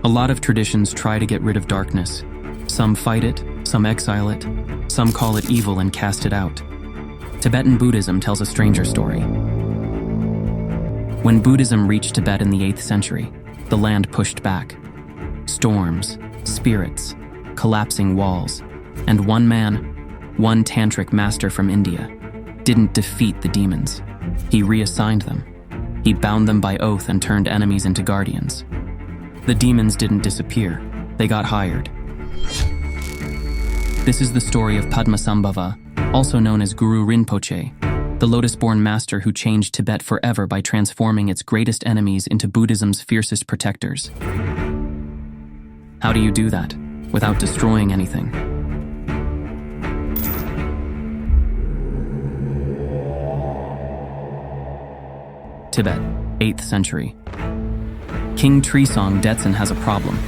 A lot of traditions try to get rid of darkness. Some fight it, some exile it, some call it evil and cast it out. Tibetan Buddhism tells a stranger story. When Buddhism reached Tibet in the 8th century, the land pushed back. Storms, spirits, collapsing walls, and one man, one Tantric master from India, didn't defeat the demons. He reassigned them. He bound them by oath and turned enemies into guardians. The demons didn't disappear, they got hired. This is the story of Padmasambhava, also known as Guru Rinpoche, the lotus-born master who changed Tibet forever by transforming its greatest enemies into Buddhism's fiercest protectors. How do you do that without destroying anything? Tibet, 8th century. King Trisong Detsen has a problem.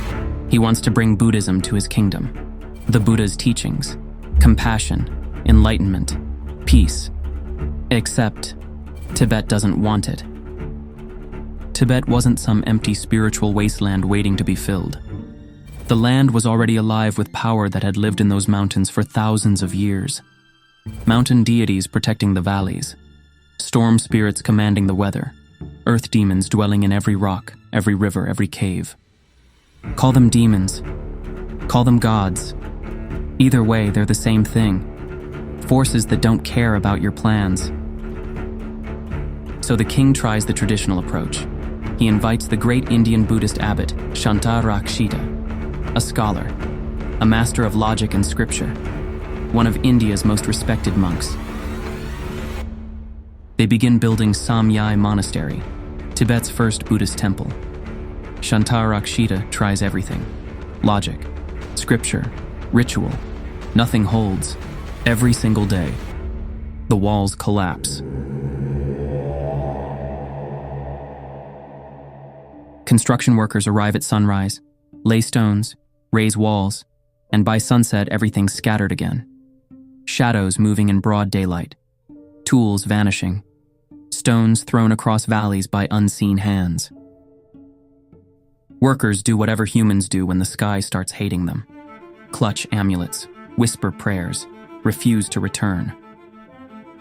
He wants to bring Buddhism to his kingdom. The Buddha's teachings, compassion, enlightenment, peace. Except, Tibet doesn't want it. Tibet wasn't some empty spiritual wasteland waiting to be filled. The land was already alive with power that had lived in those mountains for thousands of years. Mountain deities protecting the valleys, storm spirits commanding the weather, earth demons dwelling in every rock, every river, every cave. Call them demons, call them gods. Either way, they're the same thing. Forces that don't care about your plans. So the king tries the traditional approach. He invites the great Indian Buddhist abbot, Rakshita, a scholar, a master of logic and scripture, one of India's most respected monks. They begin building Samye Monastery, Tibet's first Buddhist temple. Rakshita tries everything. Logic, scripture, ritual. Nothing holds. Every single day, the walls collapse. Construction workers arrive at sunrise, lay stones, raise walls, and by sunset everything's scattered again. Shadows moving in broad daylight, tools vanishing, stones thrown across valleys by unseen hands. Workers do whatever humans do when the sky starts hating them. Clutch amulets, whisper prayers, refuse to return.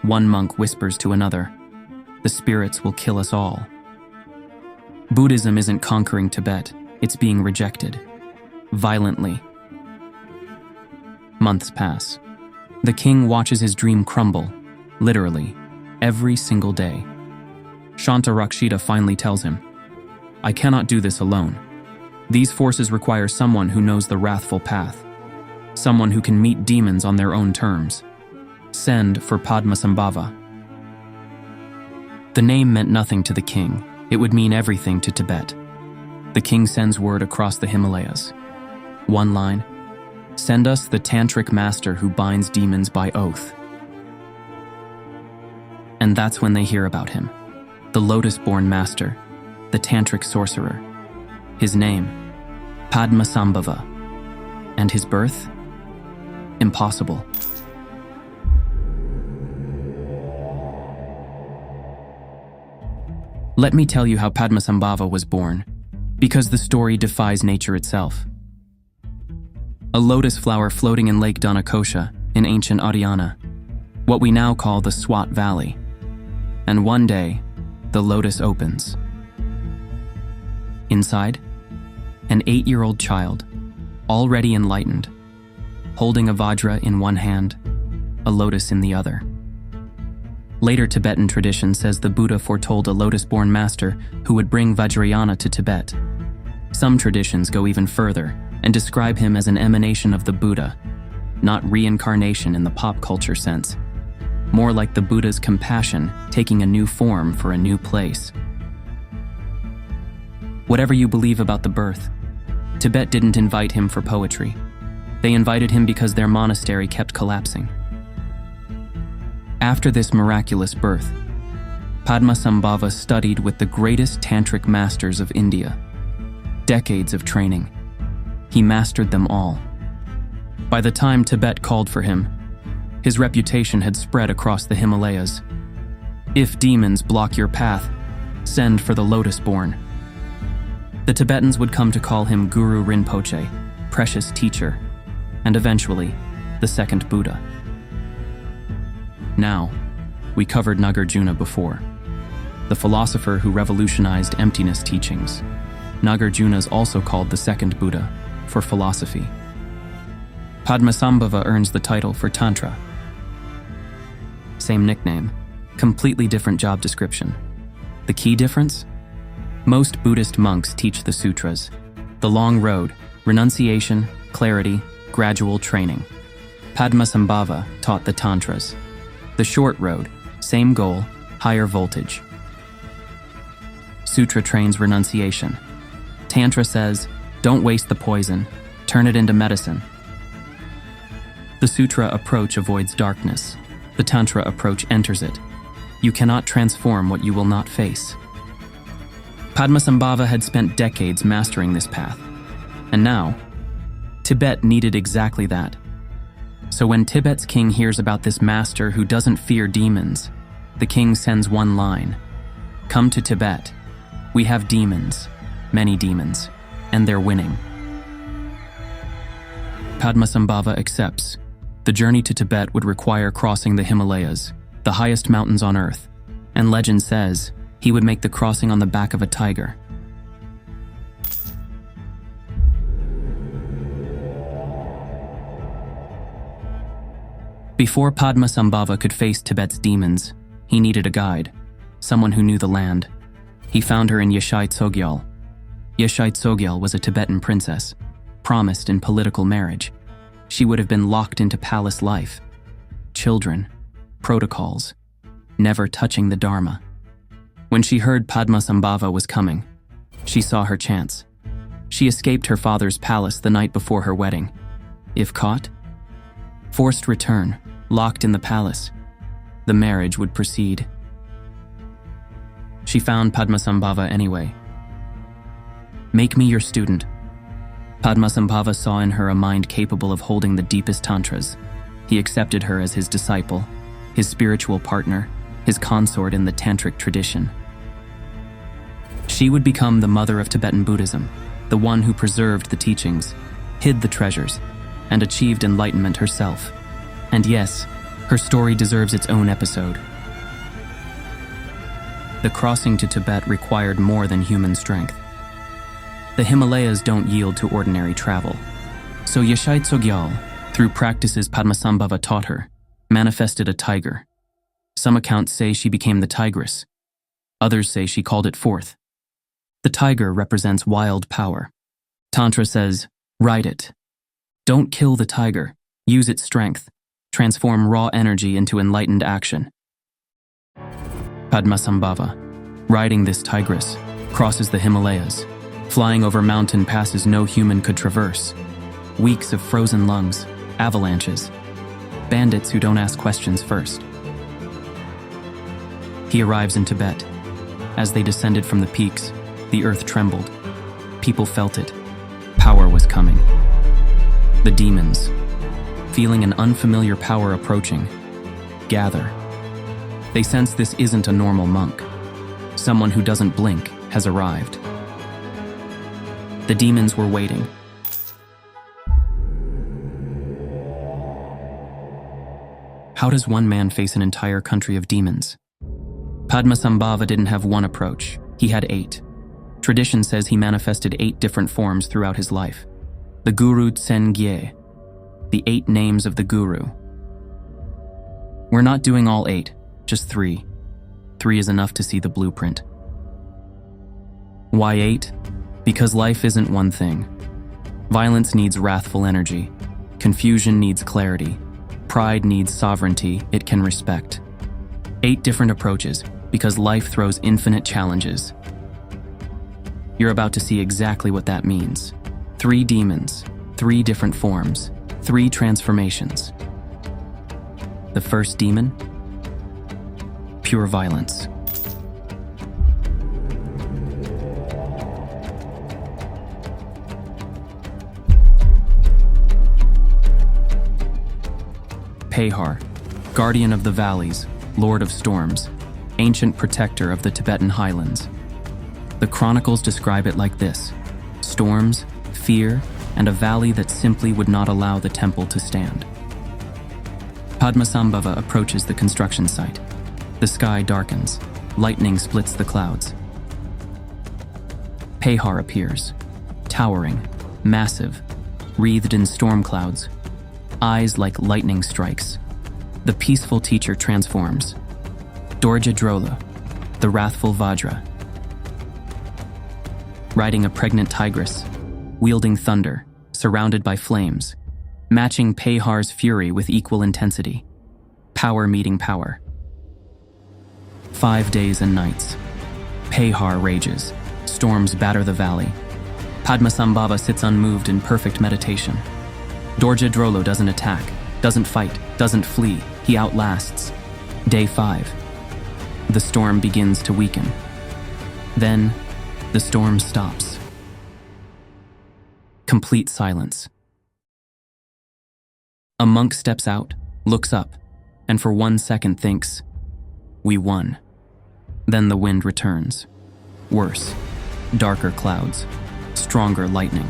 One monk whispers to another, "The spirits will kill us all." Buddhism isn't conquering Tibet, it's being rejected. Violently. Months pass. The king watches his dream crumble, literally, every single day. Rakshita finally tells him, "I cannot do this alone. These forces require someone who knows the wrathful path. Someone who can meet demons on their own terms. Send for Padmasambhava." The name meant nothing to the king. It would mean everything to Tibet. The king sends word across the Himalayas. One line, "Send us the Tantric master who binds demons by oath." And that's when they hear about him. The lotus-born master, the Tantric sorcerer. His name, Padmasambhava. And his birth? Impossible. Let me tell you how Padmasambhava was born, because the story defies nature itself. A lotus flower floating in Lake Dhanakosha in ancient Haryana, what we now call the Swat Valley. And one day, the lotus opens. Inside, an 8-year-old child, already enlightened, holding a vajra in one hand, a lotus in the other. Later Tibetan tradition says the Buddha foretold a lotus-born master who would bring Vajrayana to Tibet. Some traditions go even further and describe him as an emanation of the Buddha, not reincarnation in the pop culture sense, more like the Buddha's compassion taking a new form for a new place. Whatever you believe about the birth, Tibet didn't invite him for poetry. They invited him because their monastery kept collapsing. After this miraculous birth, Padmasambhava studied with the greatest tantric masters of India. Decades of training. He mastered them all. By the time Tibet called for him, his reputation had spread across the Himalayas. If demons block your path, send for the lotus-born. The Tibetans would come to call him Guru Rinpoche, precious teacher, and eventually, the second Buddha. Now, we covered Nagarjuna before, the philosopher who revolutionized emptiness teachings. Nagarjuna is also called the second Buddha for philosophy. Padmasambhava earns the title for Tantra. Same nickname, completely different job description. The key difference? Most Buddhist monks teach the sutras, the long road, renunciation, clarity, gradual training. Padmasambhava taught the tantras, the short road, same goal, higher voltage. Sutra trains renunciation. Tantra says, don't waste the poison, turn it into medicine. The sutra approach avoids darkness. The tantra approach enters it. You cannot transform what you will not face. Padmasambhava had spent decades mastering this path. And now, Tibet needed exactly that. So when Tibet's king hears about this master who doesn't fear demons, the king sends one line: come to Tibet. We have demons, many demons, and they're winning. Padmasambhava accepts. The journey to Tibet would require crossing the Himalayas, the highest mountains on earth, and legend says he would make the crossing on the back of a tiger. Before Padmasambhava could face Tibet's demons, he needed a guide, someone who knew the land. He found her in Yeshe Tsogyal. Yeshe Tsogyal was a Tibetan princess, promised in political marriage. She would have been locked into palace life. Children, protocols, never touching the Dharma. When she heard Padmasambhava was coming, she saw her chance. She escaped her father's palace the night before her wedding. If caught, forced return, locked in the palace, the marriage would proceed. She found Padmasambhava anyway. Make me your student. Padmasambhava saw in her a mind capable of holding the deepest tantras. He accepted her as his disciple, his spiritual partner, his consort in the Tantric tradition. She would become the mother of Tibetan Buddhism, the one who preserved the teachings, hid the treasures, and achieved enlightenment herself. And yes, her story deserves its own episode. The crossing to Tibet required more than human strength. The Himalayas don't yield to ordinary travel. So Yeshe Tsogyal, through practices Padmasambhava taught her, manifested a tiger. Some accounts say she became the tigress. Others say she called it forth. The tiger represents wild power. Tantra says, ride it. Don't kill the tiger, use its strength. Transform raw energy into enlightened action. Padmasambhava, riding this tigress, crosses the Himalayas, flying over mountain passes no human could traverse. Weeks of frozen lungs, avalanches, bandits who don't ask questions first. He arrives in Tibet. As they descended from the peaks, the earth trembled. People felt it. Power was coming. The demons, feeling an unfamiliar power approaching, gather. They sense this isn't a normal monk. Someone who doesn't blink has arrived. The demons were waiting. How does one man face an entire country of demons? Padmasambhava didn't have one approach. He had 8. Tradition says he manifested 8 different forms throughout his life. The Guru Tsen-gye, the 8 names of the Guru. We're not doing all 8, just 3. 3 is enough to see the blueprint. Why 8? Because life isn't one thing. Violence needs wrathful energy. Confusion needs clarity. Pride needs sovereignty it can respect. 8 different approaches, because life throws infinite challenges. You're about to see exactly what that means. 3 demons, 3 different forms, 3 transformations. The first demon? Pure violence. Pehar, guardian of the valleys, lord of storms, ancient protector of the Tibetan highlands. The chronicles describe it like this: storms, fear, and a valley that simply would not allow the temple to stand. Padmasambhava approaches the construction site. The sky darkens. Lightning splits the clouds. Pehar appears, towering, massive, wreathed in storm clouds, eyes like lightning strikes. The peaceful teacher transforms. Dorje Drola, the wrathful Vajra, riding a pregnant tigress, wielding thunder, surrounded by flames, matching Pehar's fury with equal intensity. Power meeting power. 5 days and nights. Pehar rages. Storms batter the valley. Padmasambhava sits unmoved in perfect meditation. Dorje Drolo doesn't attack, doesn't fight, doesn't flee. He outlasts. Day 5. The storm begins to weaken. Then, the storm stops. Complete silence. A monk steps out, looks up, and for 1 second thinks, "We won." Then the wind returns. Worse, darker clouds, stronger lightning.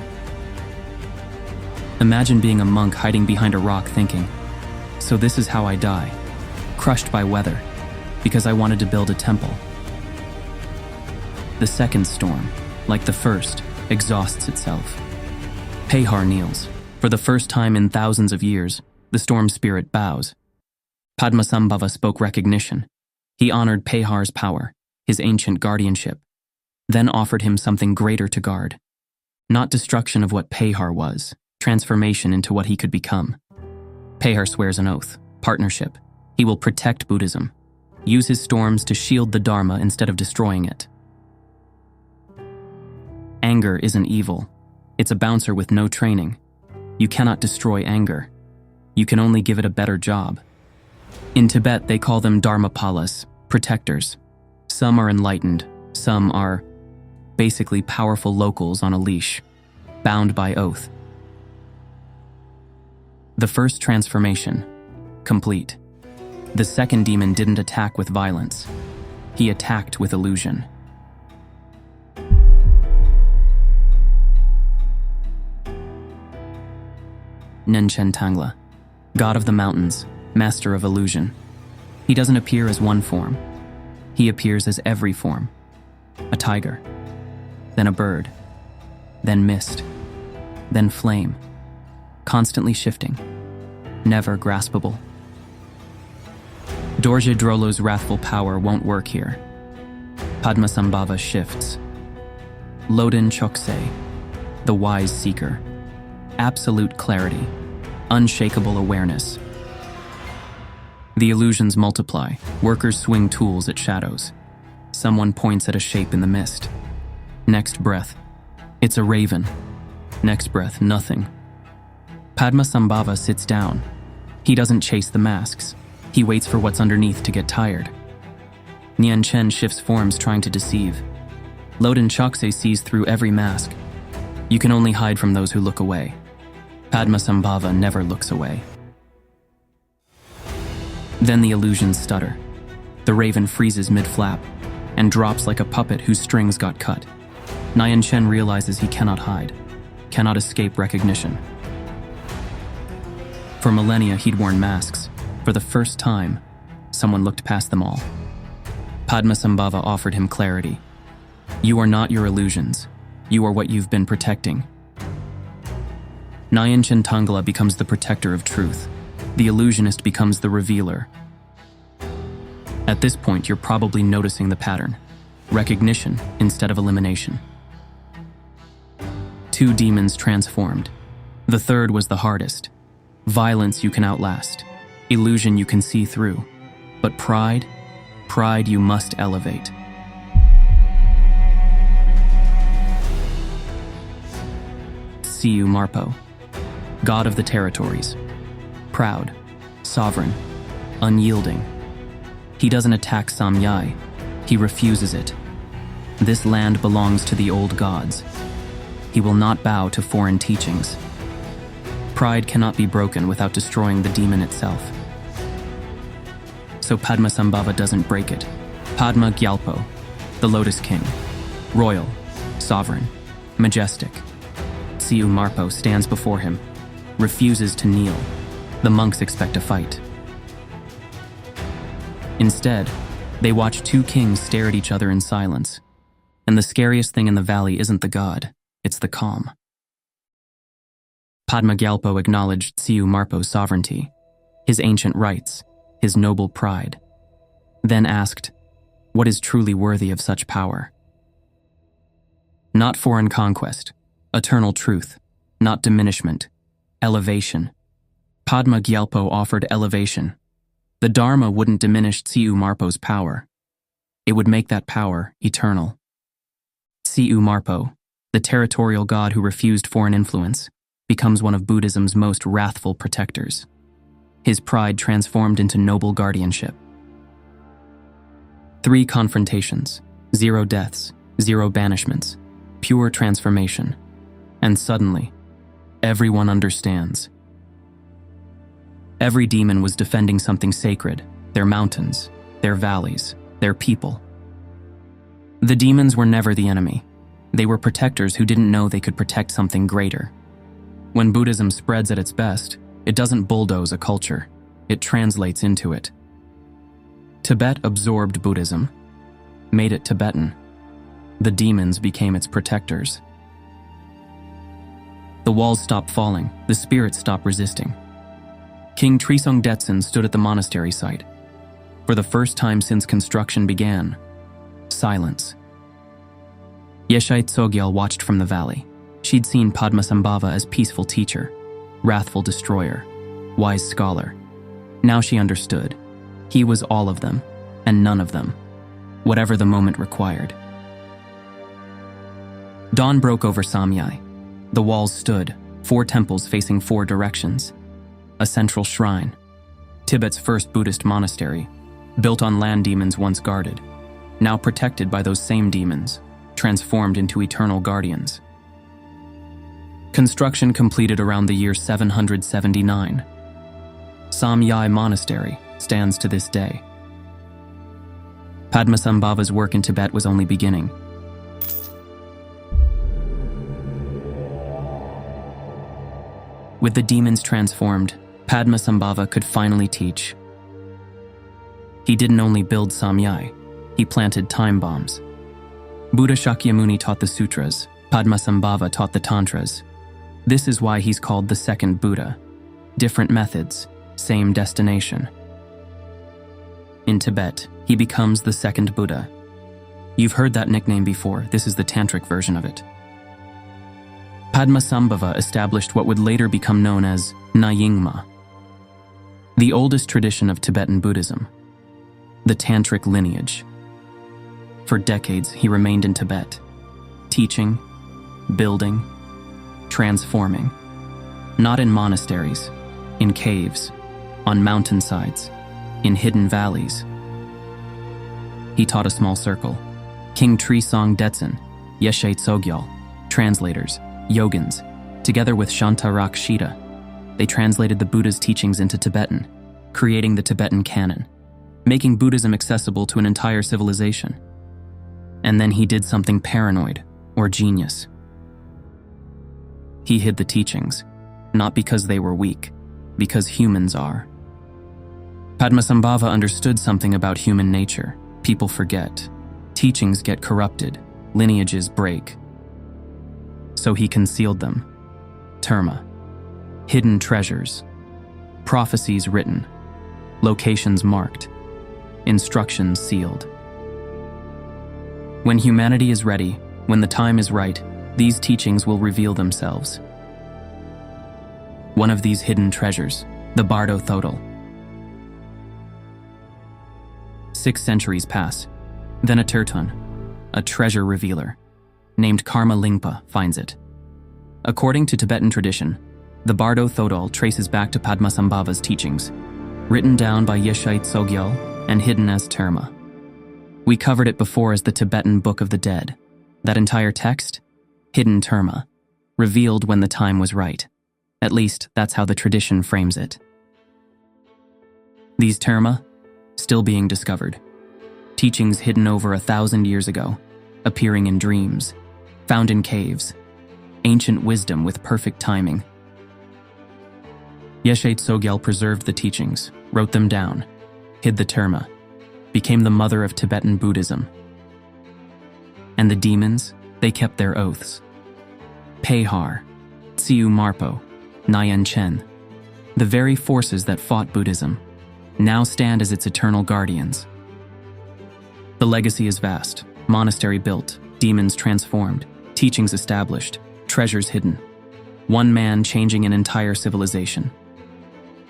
Imagine being a monk hiding behind a rock thinking, "So this is how I die, crushed by weather, because I wanted to build a temple." The second storm, like the first, exhausts itself. Pehar kneels. For the first time in thousands of years, the storm spirit bows. Padmasambhava spoke recognition. He honored Pehar's power, his ancient guardianship, then offered him something greater to guard. Not destruction of what Pehar was, transformation into what he could become. Pehar swears an oath, partnership. He will protect Buddhism, use his storms to shield the Dharma instead of destroying it. Anger isn't evil. It's a bouncer with no training. You cannot destroy anger. You can only give it a better job. In Tibet, they call them dharmapalas, protectors. Some are enlightened, some are basically powerful locals on a leash, bound by oath. The first transformation, complete. The second demon didn't attack with violence. He attacked with illusion. Nenchen Tangla, god of the mountains, master of illusion. He doesn't appear as one form. He appears as every form. A tiger, then a bird, then mist, then flame, constantly shifting, never graspable. Dorje Drolo's wrathful power won't work here. Padmasambhava shifts. Loden Chokse, the wise seeker. Absolute clarity, unshakable awareness. The illusions multiply. Workers swing tools at shadows. Someone points at a shape in the mist. Next breath, it's a raven. Next breath, nothing. Padmasambhava sits down. He doesn't chase the masks. He waits for what's underneath to get tired. Nian Chen shifts forms trying to deceive. Loden Chokse sees through every mask. You can only hide from those who look away. Padmasambhava never looks away. Then the illusions stutter. The raven freezes mid-flap and drops like a puppet whose strings got cut. Nian Chen realizes he cannot hide, cannot escape recognition. For millennia, he'd worn masks. For the first time, someone looked past them all. Padmasambhava offered him clarity. You are not your illusions. You are what you've been protecting. Nyingma Tangla becomes the protector of truth. The illusionist becomes the revealer. At this point, you're probably noticing the pattern. Recognition instead of elimination. 2 demons transformed. The third was the hardest. Violence you can outlast. Illusion you can see through. But pride you must elevate. Siu Marpo, god of the territories. Proud, sovereign, unyielding. He doesn't attack Samye, he refuses it. This land belongs to the old gods. He will not bow to foreign teachings. Pride cannot be broken without destroying the demon itself. So Padmasambhava doesn't break it. Padma Gyalpo, the Lotus King, Royal, sovereign, majestic. Tsiu Marpo stands before him, refuses to kneel. The monks expect a fight. Instead, they watch two kings stare at each other in silence. And the scariest thing in the valley isn't the god, it's the calm. Padma Gyalpo acknowledged Tsiu Marpo's sovereignty, his ancient rights, his noble pride, then asked, what is truly worthy of such power? Not foreign conquest, eternal truth, not diminishment, elevation. Padma Gyalpo offered elevation. The Dharma wouldn't diminish Tsiu Marpo's power. It would make that power eternal. Tsiu Marpo, the territorial god who refused foreign influence, becomes one of Buddhism's most wrathful protectors. His pride transformed into noble guardianship. 3 confrontations, 0 deaths, 0 banishments, pure transformation. And suddenly, everyone understands. Every demon was defending something sacred, their mountains, their valleys, their people. The demons were never the enemy. They were protectors who didn't know they could protect something greater. When Buddhism spreads at its best, it doesn't bulldoze a culture, it translates into it. Tibet absorbed Buddhism, made it Tibetan. The demons became its protectors. The walls stopped falling, the spirits stopped resisting. King Trisong Detsen stood at the monastery site. For the first time since construction began, silence. Yeshe Tsogyal watched from the valley. She'd seen Padmasambhava as peaceful teacher, wrathful destroyer, wise scholar. Now she understood. He was all of them, and none of them, whatever the moment required. Dawn broke over Samye. The walls stood, 4 temples facing 4 directions. A central shrine, Tibet's first Buddhist monastery, built on land demons once guarded, now protected by those same demons, transformed into eternal guardians. Construction completed around the year 779. Samye Monastery stands to this day. Padmasambhava's work in Tibet was only beginning. With the demons transformed, Padmasambhava could finally teach. He didn't only build Samye, he planted time bombs. Buddha Shakyamuni taught the sutras, Padmasambhava taught the tantras. This is why he's called the second Buddha. Different methods, same destination. In Tibet, he becomes the second Buddha. You've heard that nickname before, this is the Tantric version of it. Padmasambhava established what would later become known as Nyingma, the oldest tradition of Tibetan Buddhism, the Tantric lineage. For decades, he remained in Tibet, teaching, building, transforming, not in monasteries, in caves, on mountainsides, in hidden valleys. He taught a small circle, King Trisong Detsen, Yeshe Tsogyal, translators, yogins, together with Shantarak Shida. They translated the Buddha's teachings into Tibetan, creating the Tibetan canon, making Buddhism accessible to an entire civilization. And then he did something paranoid or genius. He hid the teachings, not because they were weak, because humans are. Padmasambhava understood something about human nature. People forget. Teachings get corrupted. Lineages break. So he concealed them. Terma. Hidden treasures. Prophecies written. Locations marked. Instructions sealed. When humanity is ready, when the time is right, these teachings will reveal themselves. One of these hidden treasures, the Bardo Thodol. 6 centuries pass. Then a Tertun, a treasure revealer, named Karma Lingpa, finds it. According to Tibetan tradition, the Bardo Thodol traces back to Padmasambhava's teachings, written down by Yeshe Tsogyal and hidden as Terma. We covered it before as the Tibetan Book of the Dead. That entire text, hidden Terma, revealed when the time was right. At least, that's how the tradition frames it. These Terma, still being discovered. Teachings hidden over 1,000 years ago. appearing in dreams, found in caves, ancient wisdom with perfect timing. Yeshe Tsogyal preserved the teachings, wrote them down, hid the Terma, became the mother of Tibetan Buddhism. And the demons, they kept their oaths. Pehar, Tsiu Marpo, Nyan Chen, the very forces that fought Buddhism, now stand as its eternal guardians. The legacy is vast, monastery built, demons transformed, teachings established, treasures hidden. One man changing an entire civilization.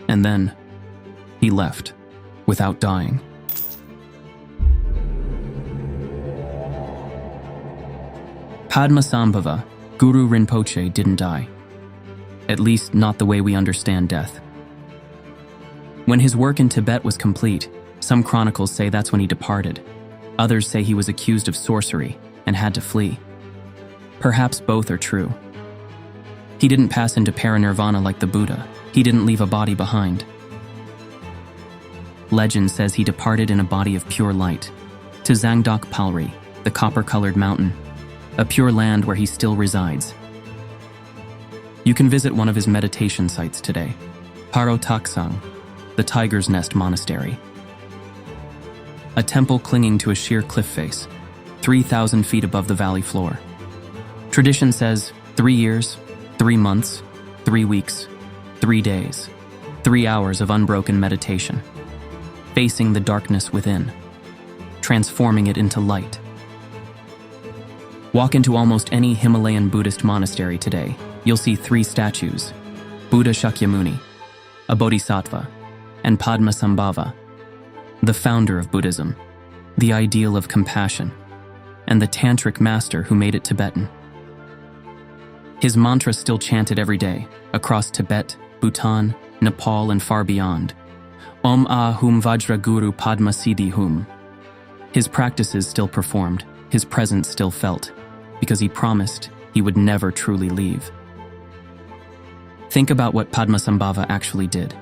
And then, he left, without dying. Padmasambhava, Guru Rinpoche didn't die. At least not the way we understand death. When his work in Tibet was complete, some chronicles say that's when he departed. Others say he was accused of sorcery and had to flee. Perhaps both are true. He didn't pass into parinirvana like the Buddha. He didn't leave a body behind. Legend says he departed in a body of pure light, to Zangdok Palri, the copper-colored mountain, a pure land where he still resides. You can visit one of his meditation sites today, Paro Taksang, the Tiger's Nest Monastery. A temple clinging to a sheer cliff face, 3,000 feet above the valley floor. Tradition says 3 years, 3 months, 3 weeks, 3 days, 3 hours of unbroken meditation, facing the darkness within, transforming it into light. Walk into almost any Himalayan Buddhist monastery today, you'll see 3 statues, Buddha Shakyamuni, a bodhisattva, and Padmasambhava, the founder of Buddhism, the ideal of compassion, and the Tantric master who made it Tibetan. His mantra still chanted every day, across Tibet, Bhutan, Nepal, and far beyond. Om Ahum Vajra Guru Padma Siddhi Hum. His practices still performed, his presence still felt, because he promised he would never truly leave. Think about what Padmasambhava actually did.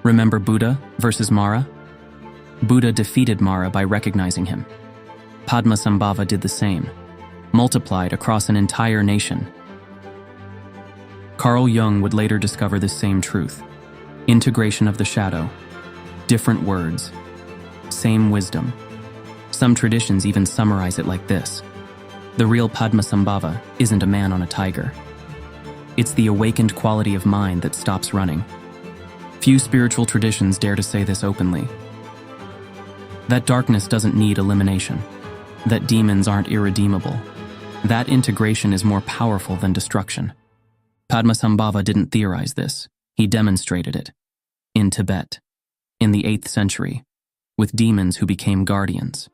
Remember Buddha versus Mara? Buddha defeated Mara by recognizing him. Padmasambhava did the same, multiplied across an entire nation. Carl Jung would later discover this same truth. Integration of the shadow, different words, same wisdom. Some traditions even summarize it like this. The real Padmasambhava isn't a man on a tiger. It's the awakened quality of mind that stops running. Few spiritual traditions dare to say this openly. That darkness doesn't need elimination. That demons aren't irredeemable. That integration is more powerful than destruction. Padmasambhava didn't theorize this. He demonstrated it. In Tibet, in the 8th century, with demons who became guardians.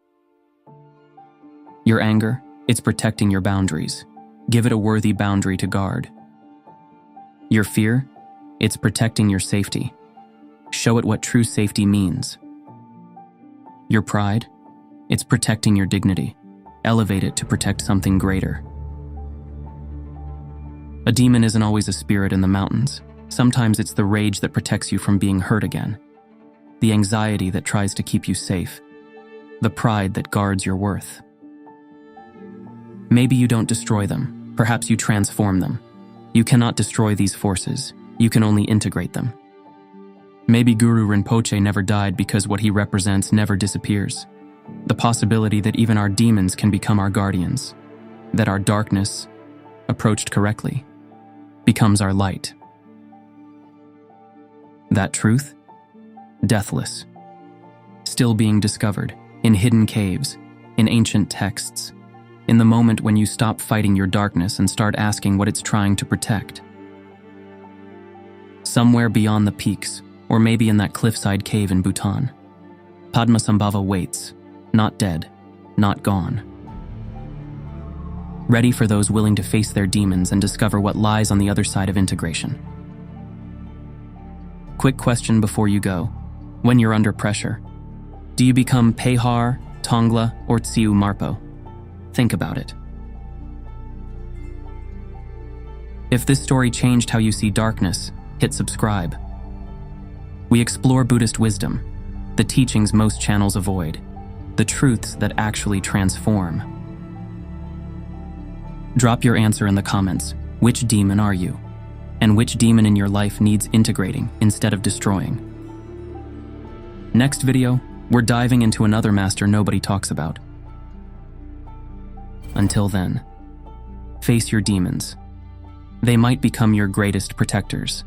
Your anger, it's protecting your boundaries. Give it a worthy boundary to guard. Your fear, it's protecting your safety. Show it what true safety means. Your pride, it's protecting your dignity. Elevate it to protect something greater. A demon isn't always a spirit in the mountains. Sometimes it's the rage that protects you from being hurt again. The anxiety that tries to keep you safe. The pride that guards your worth. Maybe you don't destroy them. Perhaps you transform them. You cannot destroy these forces. You can only integrate them. Maybe Guru Rinpoche never died because what he represents never disappears. The possibility that even our demons can become our guardians. That our darkness, approached correctly, becomes our light. That truth? Deathless. Still being discovered, in hidden caves, in ancient texts, in the moment when you stop fighting your darkness and start asking what it's trying to protect. Somewhere beyond the peaks, or maybe in that cliffside cave in Bhutan, Padmasambhava waits, not dead, not gone. Ready for those willing to face their demons and discover what lies on the other side of integration. Quick question before you go. When you're under pressure, do you become Pehar, Tongla, or Tsiu Marpo? Think about it. If this story changed how you see darkness, hit subscribe. We explore Buddhist wisdom, the teachings most channels avoid, the truths that actually transform. Drop your answer in the comments. Which demon are you? And which demon in your life needs integrating instead of destroying? Next video, we're diving into another master nobody talks about. Until then, face your demons. They might become your greatest protectors.